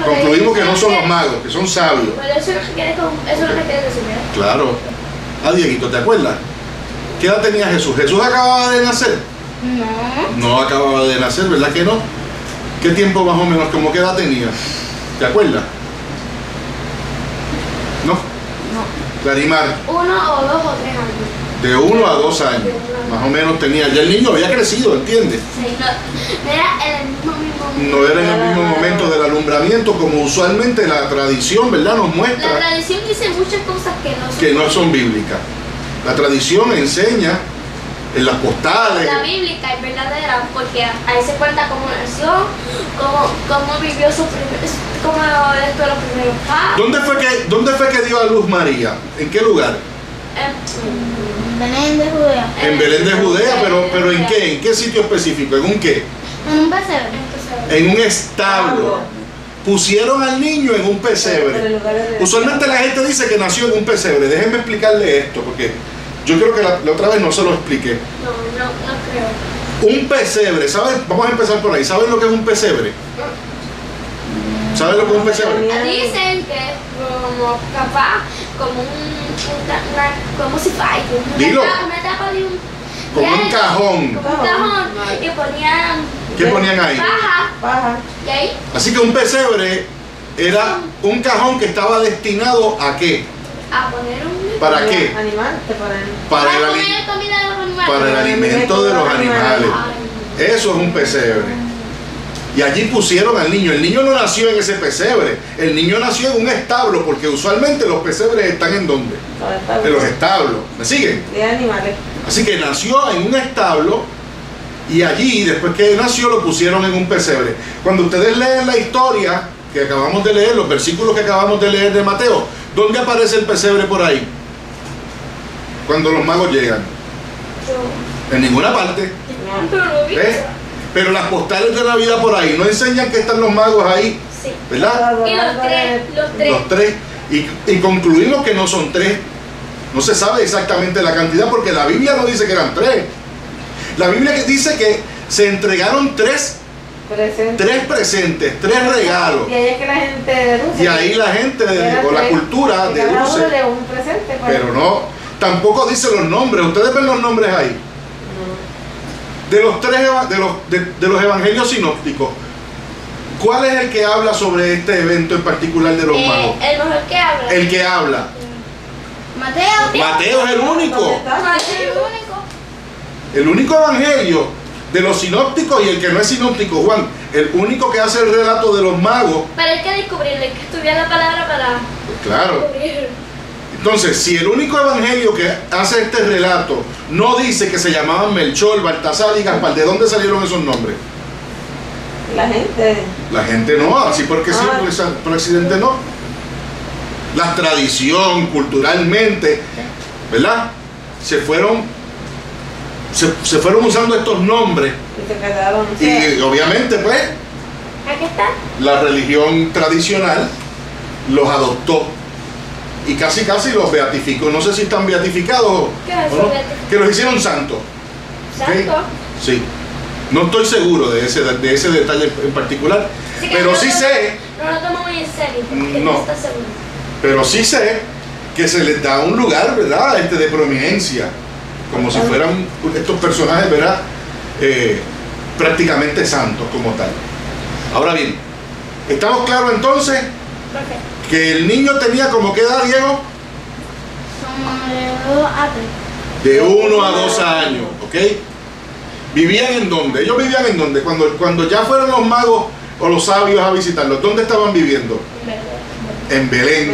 Concluimos que no son los magos, que son sabios. Pero eso es lo que quiere decir, ¿verdad? Claro. Ah, Dieguito, ¿te acuerdas? ¿Qué edad tenía Jesús? ¿Jesús acababa de nacer? No. No acababa de nacer, ¿verdad que no? ¿Qué tiempo más o menos, como qué edad tenía? ¿Te acuerdas? ¿No? No. Clarimar. 1 o 2 o 3 años. De 1 a 2 años, más o menos tenía. Ya el niño había crecido, ¿entiendes? Sí, no era en el mismo momento. No era en el mismo momento del alumbramiento, como usualmente la tradición, ¿verdad?, nos La muestra tradición dice muchas cosas que no son bíblicas. La tradición enseña en las postales. La bíblica es verdadera porque ahí se cuenta cómo nació, cómo vivió su cómo esto los primeros pasos. ¿Dónde fue que dio a luz María? ¿En qué lugar? En Belén de Judea. En Belén de Judea, pero ¿en qué? ¿En qué sitio específico? ¿En un qué? En un pesebre. En un establo. Pusieron al niño en un pesebre. Usualmente la gente dice que nació en un pesebre. Déjenme explicarle esto, porque yo creo que la otra vez no se lo expliqué. No creo. Un pesebre, ¿saben? Vamos a empezar por ahí. ¿Saben lo que es un pesebre? ¿Saben lo que es un pesebre? Dicen que es como capaz, como si fuera Dilo. una tapa de un... Como un cajón. Como un cajón. Y ponían... ¿Qué ponían ahí? Paja. ¿Y ahí? Así que un pesebre era un cajón que estaba destinado ¿a qué? A poner un... ¿Para qué? Para el alimento de los animales. Eso es un pesebre. Y allí pusieron al niño. El niño no nació en ese pesebre. El niño nació en un establo, porque usualmente los pesebres están ¿en dónde? En los establos. ¿Me siguen? De animales. Así que nació en un establo y allí, después que nació, lo pusieron en un pesebre. Cuando ustedes leen la historia que acabamos de leer, los versículos que acabamos de leer de Mateo, ¿dónde aparece el pesebre por ahí? Cuando los magos llegan. En ninguna parte. ¿Ves? Pero las postales de Navidad por ahí no enseñan que están los magos ahí, Sí. ¿verdad? Y los tres. Los tres. Y concluimos que no son 3. No se sabe exactamente la cantidad porque la Biblia no dice que eran 3. La Biblia dice que se entregaron 3 presentes, 3 regalos. Y ahí es que la gente deduce. Y ahí la gente, o la cultura, deduce. Un presente, pues. Pero no, tampoco dice los nombres. Ustedes ven los nombres ahí. De los 3 de los evangelios sinópticos, ¿cuál es el que habla sobre este evento en particular de los magos? El mejor que habla. El que habla. Mateo. Mateo es el único. El El único evangelio de los sinópticos y el que no es sinóptico, Juan. El único que hace el relato de los magos. Pero hay que descubrirlo, hay que estudiar la palabra para Claro. descubrirlo. Entonces, si el único evangelio que hace este relato no dice que se llamaban Melchor, Baltasar y Gaspar, ¿de dónde salieron esos nombres? La gente. La gente no, así porque sí, por accidente no. La tradición, culturalmente, ¿verdad? Se fueron usando estos nombres. Y se quedaron. Y obviamente, pues, Aquí está. la religión tradicional los adoptó. Y casi los beatificó. No sé si están beatificados ¿Qué es o eso, no. beatificado? Que los hicieron santos. Santo. Sí. No estoy seguro de ese detalle en particular. Así que Pero no sí lo- sé, No lo tomo muy en serio, porque No. no está seguro. pero sí sé que se les da un lugar, ¿verdad? De prominencia. Como si fueran estos personajes, ¿verdad? Prácticamente santos como tal. Ahora bien, ¿estamos claros entonces Perfecto. que el niño tenía como qué edad, Diego? Como de 2 a 3. De 1 a 2 años, ¿ok? ¿Vivían en dónde? Ellos vivían en dónde? Cuando ya fueron los magos o los sabios a visitarlos, ¿dónde estaban viviendo? En Belén.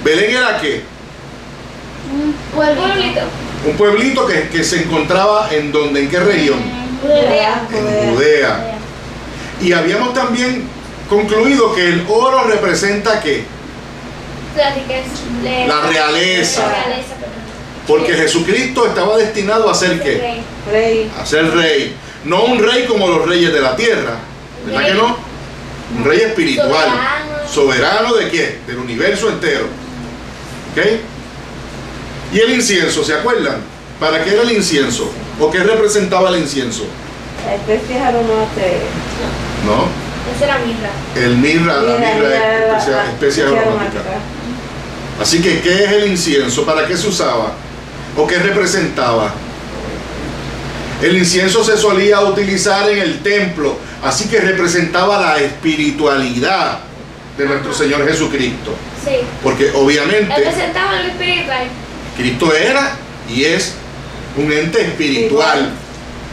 ¿Belén era qué? Un pueblito. Un pueblito que se encontraba en dónde, ¿en qué región? Judea. En Judea. Y habíamos también concluido que el oro representa ¿qué? La riqueza. La realeza. La realeza, perdón. Porque Jesucristo estaba destinado a ser ¿qué? Rey. A ser rey. No un rey como los reyes de la tierra. ¿Verdad que no? Un rey espiritual. ¿Soberano de qué? Del universo entero. ¿Ok? ¿Y el incienso? ¿Se acuerdan? ¿Para qué era el incienso? ¿O qué representaba el incienso? Especies aromáticas. ¿No? Esa era mirra. El mirra, la mirra es especia aromática. Así que, ¿qué es el incienso? ¿Para qué se usaba? ¿O qué representaba? El incienso se solía utilizar en el templo, así que representaba la espiritualidad de nuestro Señor Jesucristo. Sí. Porque obviamente Representaba lo espiritual. Cristo era y es un ente espiritual.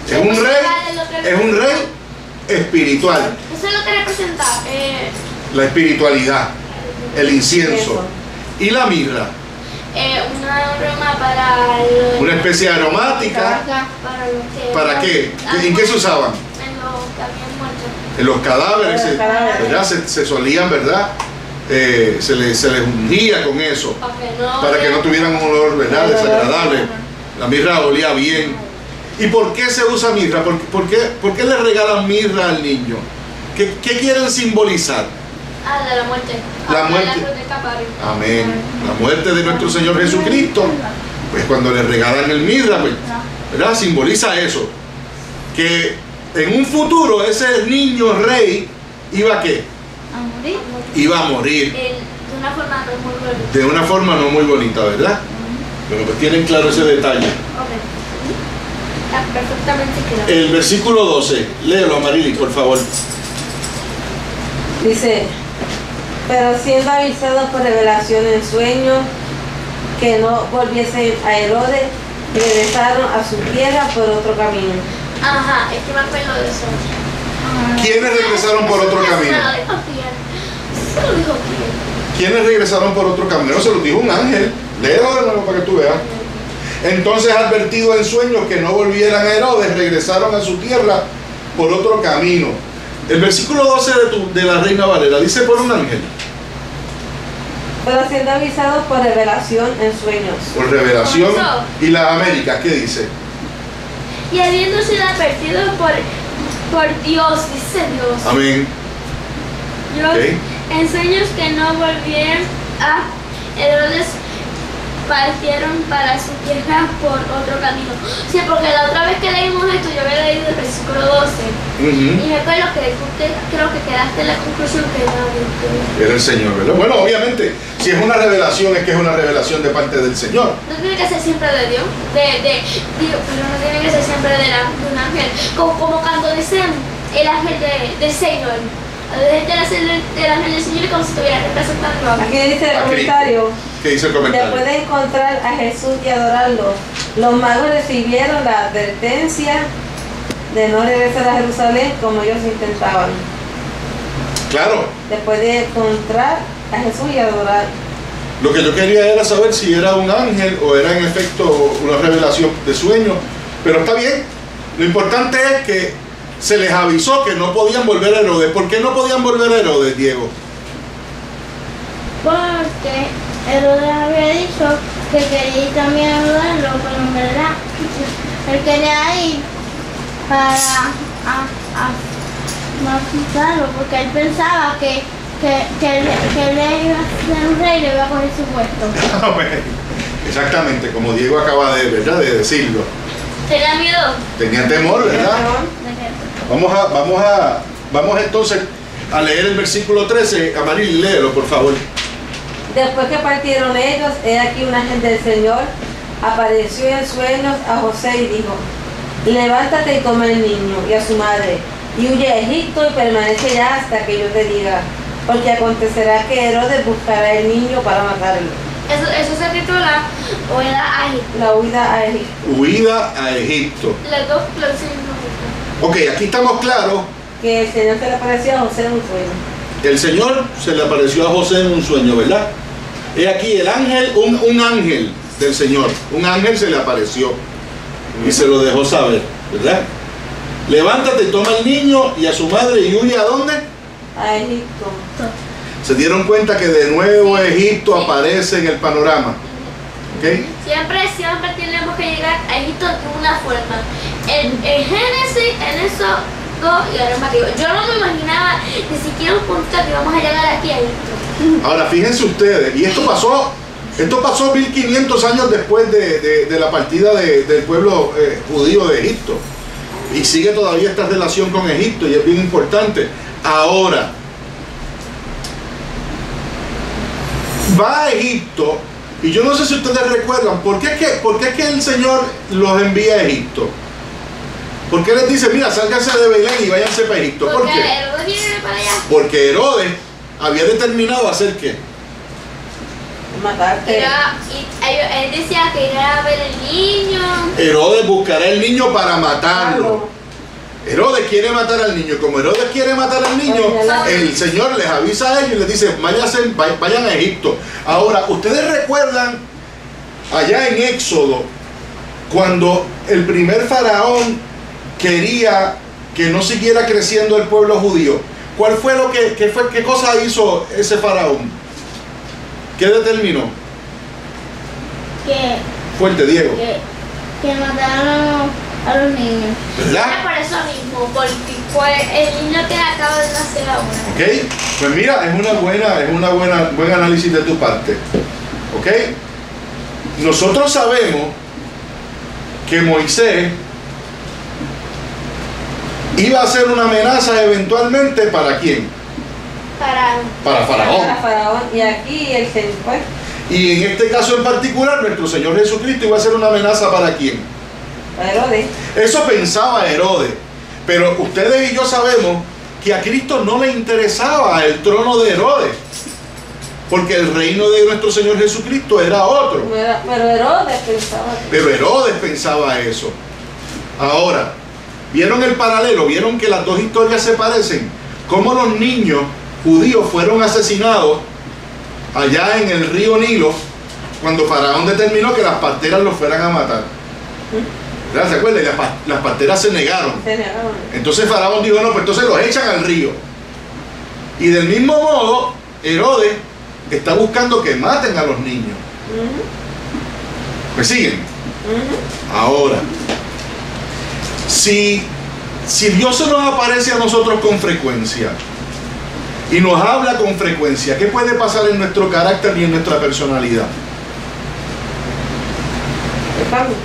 Es un rey espiritual. Eso es lo que representa La espirituitualidad, el incienso y la mirra. Una aroma para los, Una especie aromática. para los que ¿Para qué? ¿En qué se usaban? En los que habían muerto. En los cadáveres, ¿verdad? Se solían, ¿verdad? Se les ungía con eso para que no tuvieran un olor, ¿verdad? Desagradable. La mirra olía bien. ¿Y por qué se usa mirra? ¿Por qué le regalan mirra al niño? ¿Qué quieren simbolizar? De la muerte. La muerte. Amén. La muerte de nuestro Señor Jesucristo. Pues cuando le regalan el mirra, pues, ¿verdad? Simboliza eso. Que en un futuro ese niño rey iba a ¿qué? ¿A morir? Iba a morir. De una forma no muy bonita. De una forma no muy bonita, ¿verdad? Pero pues tienen claro ese detalle. Está perfectamente claro. El versículo 12, léelo, Amarili, por favor. Dice, pero siendo avisados por revelación en sueño que no volviesen a Herodes, regresaron a su tierra por otro camino. Ajá, es que me acuerdo de eso. ¿Quiénes regresaron por otro camino? Se lo dijo quién. ¿Quiénes regresaron por otro camino? Se lo dijo un ángel. Léelo de nuevo para que tú veas. Entonces, advertido en sueños que no volvieran a Herodes, regresaron a su tierra por otro camino. El versículo 12 de la Reina Valera dice por un ángel. Pero siendo avisados por revelación en sueños. Por revelación. ¿Y las Américas qué dice? Y habiendo sido advertidos por Dios, dice Dios. Amén. Dios, en sueños que no volvieran a Herodes, partieron para su tierra por otro camino. Sí, porque la otra vez que leímos esto, yo había leído el versículo 12. Y me acuerdo que usted creo que quedaste en la conclusión que era el Señor, ¿verdad? Bueno, obviamente, si es una revelación, es que es una revelación de parte del Señor. No tiene que ser siempre de Dios, Dios, pero no tiene que ser siempre de un ángel. Como cuando dicen el ángel del Señor. Desde el ángel del Señor, como si estuviera representando a Aquí dice el comentario. ¿Qué dice el comentario? Después de encontrar a Jesús y adorarlo, los magos recibieron la advertencia de no regresar a Jerusalén como ellos intentaban. Claro. Después de encontrar a Jesús y adorar. Lo que yo quería era saber si era un ángel o era en efecto una revelación de sueño. Pero está bien. Lo importante es que se les avisó que no podían volver a Herodes. ¿Por qué no podían volver a Herodes, Diego? Porque Herodes había dicho que quería ir también a ayudarlo, pero en verdad él quería ir para matarlo, porque él pensaba que él iba a ser un rey y le iba a coger su puesto. Exactamente, como Diego acaba de decirlo. ¿Tenía miedo? Tenía temor, ¿verdad? Vamos entonces a leer el versículo 13. Amaril, léelo, por favor. Después que partieron ellos, he aquí un ángel del Señor apareció en sueños a José y dijo: levántate y toma al niño y a su madre y huye a Egipto y permanece ya hasta que yo te diga, porque acontecerá que Herodes buscará el niño para matarlo. Eso se titula Huida a Egipto. La huida a Egipto. Huida a Egipto. Las dos significan. Ok, aquí estamos claros. Que el Señor se le apareció a José en un sueño. El Señor se le apareció a José en un sueño, ¿verdad? He aquí el ángel, un ángel del Señor. Un ángel se le apareció y se lo dejó saber, ¿verdad? Levántate y toma al niño y a su madre y huye ¿a dónde? A Egipto. Se dieron cuenta que de nuevo Egipto aparece en el panorama. ¿Okay? Siempre tenemos que llegar a Egipto de una forma. En Génesis, en eso, y ahora en Mateo. Yo no me imaginaba ni siquiera un punto que íbamos a llegar aquí a Egipto. Ahora, fíjense ustedes, y esto pasó 1500 años después de la partida del pueblo judío de Egipto. Y sigue todavía esta relación con Egipto y es bien importante. Ahora, va a Egipto, y yo no sé si ustedes recuerdan, ¿por qué es que el Señor los envía a Egipto? ¿Por qué les dice, mira, sálganse de Belén y váyanse para Egipto? ¿Por Porque qué? Herodes viene para allá. Porque Herodes había determinado hacer ¿qué? Matarte. Él decía que iba a ver el niño. Herodes buscará el niño para matarlo. Herodes quiere matar al niño. Como Herodes quiere matar al niño, el Señor les avisa a ellos y les dice, vayan a Egipto. Ahora, ¿ustedes recuerdan allá en Éxodo, cuando el primer faraón quería que no siguiera creciendo el pueblo judío? ¿Cuál fue lo qué cosa hizo ese faraón? ¿Qué determinó? Fuerte, Diego. Que mataron a los niños. ¿Verdad? Por eso mismo, porque fue el niño que acaba de nacer ahora. ¿Ok? Pues mira, es un buen análisis de tu parte. ¿Ok? Nosotros sabemos que Moisés iba a ser una amenaza eventualmente ¿para quién? Para Faraón. Para Faraón. Y aquí el Señor, pues, Y en este caso en particular, nuestro Señor Jesucristo iba a ser una amenaza ¿para quién? para Herodes. Eso pensaba Herodes. Pero ustedes y yo sabemos que a Cristo no le interesaba el trono de Herodes, porque el reino de nuestro Señor Jesucristo era otro. Pero Herodes pensaba. Pero Herodes pensaba eso. Ahora, ¿vieron el paralelo? ¿Vieron que las dos historias se parecen? Cómo los niños judíos fueron asesinados allá en el río Nilo cuando Faraón determinó que las parteras los fueran a matar. ¿Verdad? ¿Se acuerdan? Las parteras se negaron. Entonces Faraón dijo, no, pues entonces los echan al río. Y del mismo modo, Herodes está buscando que maten a los niños. ¿Me siguen? Ahora, si Dios se nos aparece a nosotros con frecuencia y nos habla con frecuencia, ¿qué puede pasar en nuestro carácter y en nuestra personalidad?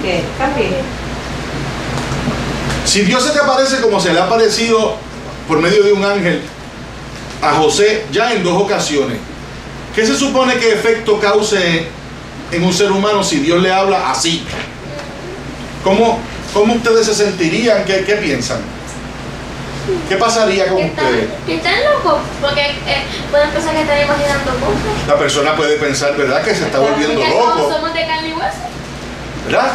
¿Qué? Cambie. Si Dios se te aparece como se le ha aparecido por medio de un ángel a José ya en 2 ocasiones, ¿qué se supone que efecto cause en un ser humano si Dios le habla así? ¿Cómo ustedes se sentirían? ¿Qué piensan? ¿Qué pasaría con ustedes? Que están locos, porque pueden pensar que están imaginando cosas. La persona puede pensar, ¿verdad?, que se está volviendo Porque loco, somos de carne y hueso. ¿verdad?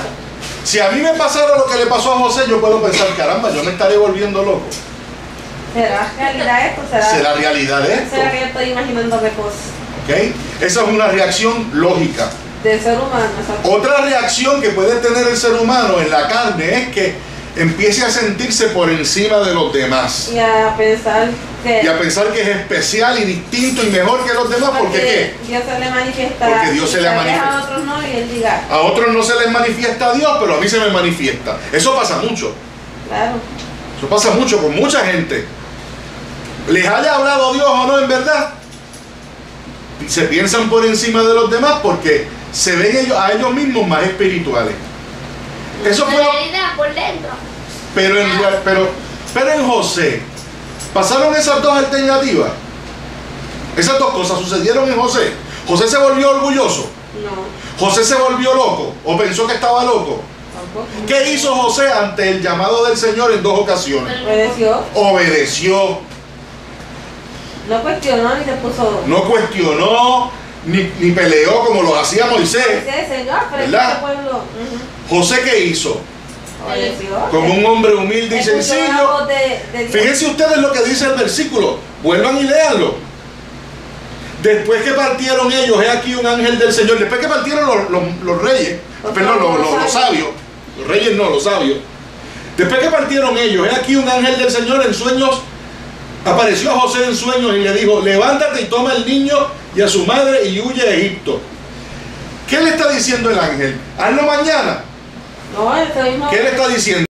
Si a mí me pasara lo que le pasó a José, yo puedo pensar, caramba, yo me estaré volviendo loco. ¿Será realidad esto? ¿Será realidad esto? ¿Será que yo estoy imaginándome cosas? ¿Ok? Esa es una reacción lógica. Del ser humano. Exacto. Otra reacción que puede tener el ser humano en la carne es que empiece a sentirse por encima de los demás. Y a pensar que es especial y distinto y mejor que los demás. ¿Por qué? Dios se le manifiesta. Porque Dios se le manifiesta. A otros no, y él diga. A otros no se les manifiesta a Dios, pero a mí se me manifiesta. Eso pasa mucho. Claro. Eso pasa mucho con mucha gente. Les haya hablado Dios o no en verdad, se piensan por encima de los demás porque se ven a ellos mismos más espirituales. Eso fue. realidad por dentro. Pero en José pasaron esas dos alternativas. Esas dos cosas sucedieron en José. José se volvió orgulloso. No. José se volvió loco o pensó que estaba loco. Tampoco. ¿Qué hizo José ante el llamado del Señor en 2 ocasiones? Obedeció. Obedeció. No cuestionó ni se puso. No cuestionó ni peleó como lo hacía Moisés. Sí, Señor, pero ¿verdad? este pueblo. José, ¿qué hizo? Obedeció. Como un hombre humilde y Escuchó la sencillo. voz de Dios. Fíjense ustedes lo que dice el versículo. Vuelvan y léanlo. Después que partieron ellos, he aquí un ángel del Señor. Después que partieron los reyes, perdón, los sabios. Los reyes no, los sabios. Después que partieron ellos, he aquí un ángel del Señor en sueños. Apareció a José en sueños y le dijo, levántate y toma al niño y a su madre y huye a Egipto. ¿Qué le está diciendo el ángel? Hazlo mañana. No, eso mismo. ¿Qué le está diciendo?